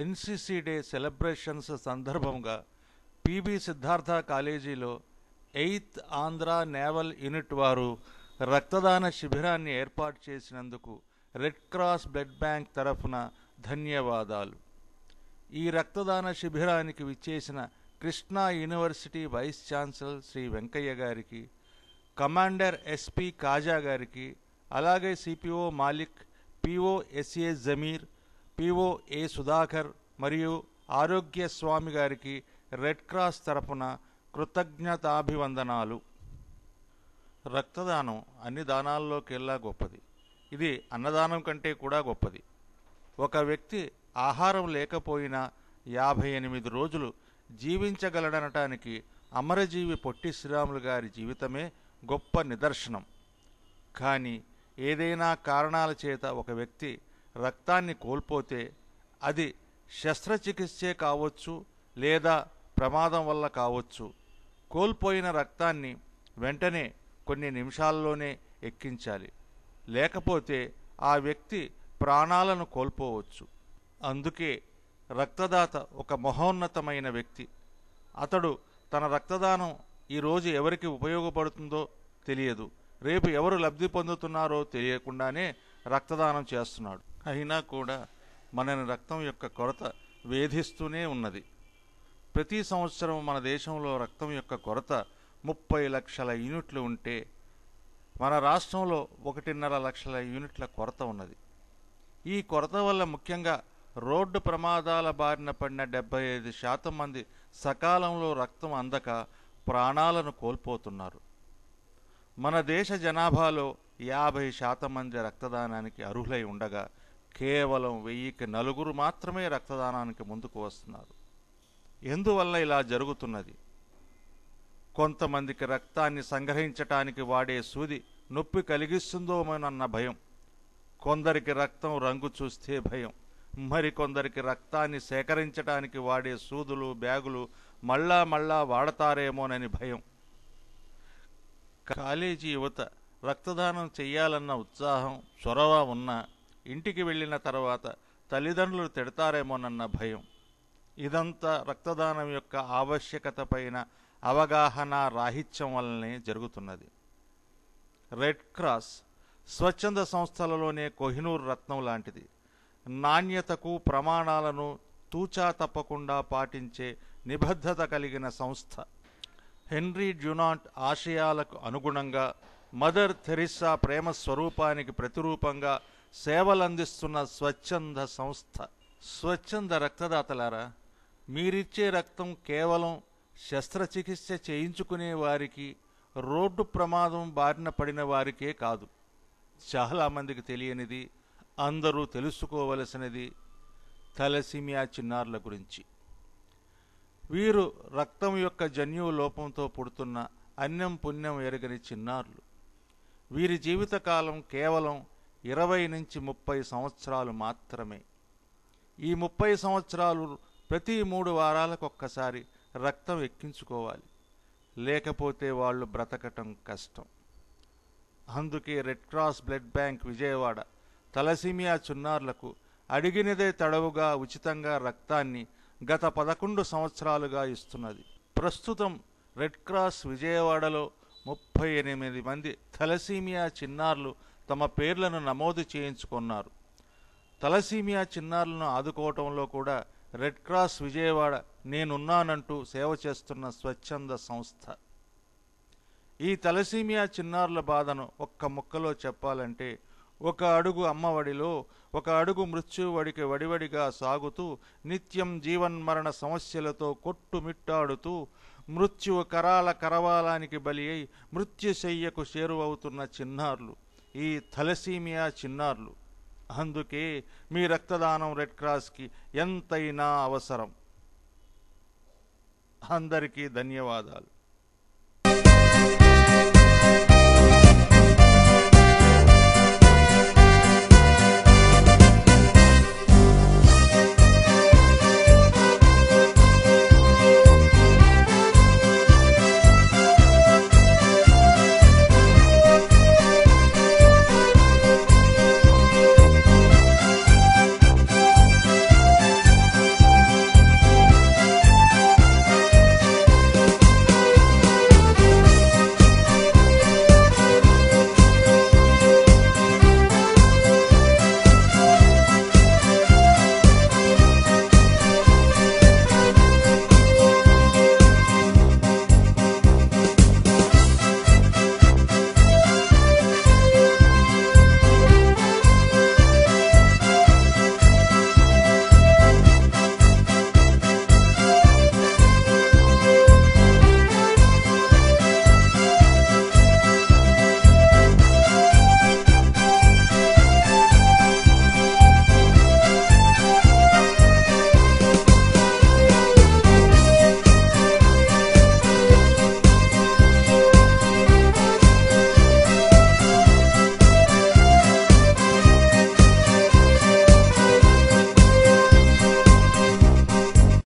NCC day celebrations సందర్భంగా PB Siddhartha కాలేజీలో 8th Andhra naval unit వారు రక్తదాన శిబిరాన్ని ఏర్పాటు చేసినందుకు రెడ్ క్రాస్ బ్లడ్ బ్యాంక్ తరఫున ధన్యవాదాలు. ఈ రక్తదాన శిబిరానికి విచ్చేసిన Krishna university vice chancellor Shri Venkaiah గారికి, కమాండర్ ఎస్పి కాజా గారికి, అలాగే CPO Malik, PO SA Jameer, PO A Sudhakar మరియు ఆరోగ్య స్వామి గారికి రెడ్ క్రాస్ తరఫున కృతజ్ఞతాభివందనాలు. రక్తదానం అన్ని దానాల్లోకెల్లా గొప్పది. ఇది అన్నదానం కంటే కూడా గొప్పది. ఒక వ్యక్తి ఆహారం లేకపోయినా 58 రోజులు జీవించగలడనటానికి అమరజీవి పొట్టి శ్రీరాములు గారి జీవితమే గొప్ప నిదర్శనం. కానీ ఏదైనా కారణాల చేత ఒక వ్యక్తి రక్తాన్ని కోల్పోతే అది శస్త్రచికిత్సే కావచ్చు లేదా ప్రమాదం వల్ల కావచ్చు. కోల్పోయిన రక్తాన్ని వెంటనే కొన్ని నిమిషాల్లోనే ఎక్కించాలి, లేకపోతే ఆ వ్యక్తి ప్రాణాలను కోల్పోవచ్చు. అందుకే రక్తదాత ఒక మహోన్నతమైన వ్యక్తి. అతడు తన రక్తదానం ఈరోజు ఎవరికి ఉపయోగపడుతుందో తెలియదు, రేపు ఎవరు లబ్ధి పొందుతున్నారో తెలియకుండానే రక్తదానం చేస్తున్నాడు. అయినా కూడా మనని రక్తం యొక్క కొరత వేధిస్తూనే ఉన్నది. ప్రతి సంవత్సరం మన దేశంలో రక్తం యొక్క కొరత 30 లక్షల యూనిట్లు ఉంటే మన రాష్ట్రంలో 1.5 లక్షల యూనిట్ల కొరత ఉన్నది. ఈ కొరత వల్ల ముఖ్యంగా రోడ్డు ప్రమాదాల బారిన పడిన 75% మంది సకాలంలో రక్తం అందక ప్రాణాలను కోల్పోతున్నారు. మన దేశ జనాభాలో 50% మంది రక్తదానానికి అర్హులై ఉండగా కేవలం 1000కి 4 మాత్రమే రక్తదానానికి ముందుకు వస్తున్నారు. ఎందువల్ల ఇలా జరుగుతున్నది? కొంతమందికి రక్తాన్ని సంగ్రహించటానికి వాడే సూది నొప్పి కలిగిస్తుందోమోనన్న భయం, కొందరికి రక్తం రంగు చూస్తే భయం, మరికొందరికి రక్తాన్ని సేకరించడానికి వాడే సూదులు బ్యాగులు మళ్ళా వాడతారేమోనని భయం. కాలేజీ యువత రక్తదానం చెయ్యాలన్న ఉత్సాహం చొరవ ఉన్నా ఇంటికి వెళ్ళిన తర్వాత తల్లిదండ్రులు తిడతారేమోనన్న భయం. ఇదంతా రక్తదానం యొక్క ఆవశ్యకత పైన అవగాహన రాహిత్యం వల్లనే జరుగుతున్నది. రెడ్ క్రాస్ స్వచ్ఛంద సంస్థలలోనే కోహినూర్ రత్నం లాంటిది. నాణ్యతకు ప్రమాణాలను తూచా తప్పకుండా పాటించే నిబద్ధత కలిగిన సంస్థ. హెన్రీ డ్యునాంట్ ఆశయాలకు అనుగుణంగా మదర్ థెరిస్సా ప్రేమ స్వరూపానికి ప్రతిరూపంగా సేవలందిస్తున్న స్వచ్ఛంద సంస్థ. స్వచ్ఛంద రక్తదాతలారా, మీరిచ్చే రక్తం కేవలం శస్త్రచికిత్స చేయించుకునే వారికి, రోడ్డు ప్రమాదం బారిన పడిన వారికే కాదు. చాలామందికి తెలియనిది, అందరూ తెలుసుకోవలసినది థాలసీమియా చిన్నారుల గురించి. వీరు రక్తం యొక్క జన్యు లోపంతో పుడుతున్న అన్యం పుణ్యం ఎరగని చిన్నారులు. వీరి జీవితకాలం కేవలం 20 నుంచి 30 సంవత్సరాలు మాత్రమే. ఈ 30 సంవత్సరాలు ప్రతి 3 వారాలకు ఒక్కసారి రక్తం ఎక్కించుకోవాలి, లేకపోతే వాళ్ళు బ్రతకటం కష్టం. అందుకే red cross blood bank Vijayawada thalassaemia చిన్నారులకు అడిగినదే తడవుగా ఉచితంగా రక్తాన్ని గత 11 సంవత్సరాలుగా ఇస్తున్నది. ప్రస్తుతం రెడ్ క్రాస్ విజయవాడలో 38 మంది థాలసీమియా చిన్నారులు తమ పేర్లను నమోదు చేయించుకున్నారు. థాలసీమియా చిన్నారులను ఆదుకోవటంలో కూడా రెడ్ క్రాస్ విజయవాడ నేనున్నానంటూ సేవ చేస్తున్న స్వచ్ఛంద సంస్థ. ఈ థాలసీమియా చిన్నారుల బాధను ఒక్క ముక్కలో చెప్పాలంటే, ఒక అడుగు అమ్మఒడిలో, ఒక అడుగు మృత్యువడికి వడివడిగా సాగుతూ నిత్యం జీవన్మరణ సమస్యలతో కొట్టుమిట్టాడుతూ మృత్యువు కరాల కరవాలానికి బలి అయి మృత్యుశయ్యకు చేరువవుతున్న చిన్నారులు ఈ థాలసీమియా చిన్నారులు. అందుకే మీ రక్తదానం రెడ్ క్రాస్కి ఎంతైనా అవసరం. అందరికీ ధన్యవాదాలు.